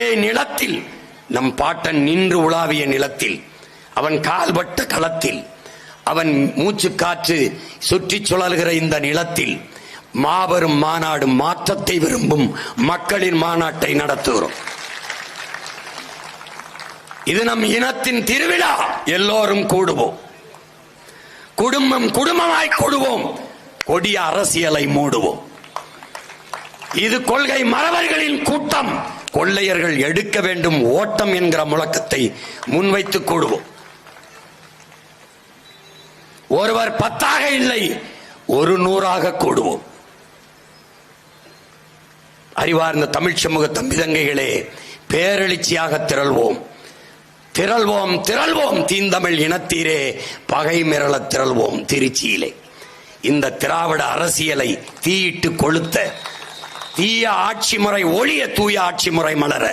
நிலத்தில் நம் பாட்டன் நின்று உலாவிய நிலத்தில், அவன் கால்பட்ட களத்தில், அவன் மூச்சு காற்று சுற்றி சுழல்கிற இந்த நிலத்தில் மாபெரும் மாநாடு, மாற்றத்தை விரும்பும் மக்களின் மாநாட்டை நடத்துகிறோம். இது நம் இனத்தின் திருவிழா. எல்லோரும் கூடுவோம், குடும்பம் குடும்பமாய் கூடுவோம், கொடிய அரசியலை மூடுவோம். இது கொள்கை மறவர்களின் கூட்டம். கொள்ளையர்கள் எடுக்க வேண்டும் ஓட்டம் என்கிற முழக்கத்தை முன்வைத்து கூடுவோம். ஒருவர் 10ஆக இல்லை, 100ஆக கூடுவோம். அறிவார்ந்த தமிழ் சமூக தம்பிதங்கைகளே, பேரெழுச்சியாக திரள்வோம், திரள்வோம், திரள்வோம். தீந்தமிழ் இனத்தீரே, பகை மிரள திரள்வோம் திருச்சியிலே. இந்த திராவிட அரசியலை தீயிட்டு கொளுத்த, தீய ஆட்சி முறை ஒழிய, தூய ஆட்சி முறை மலர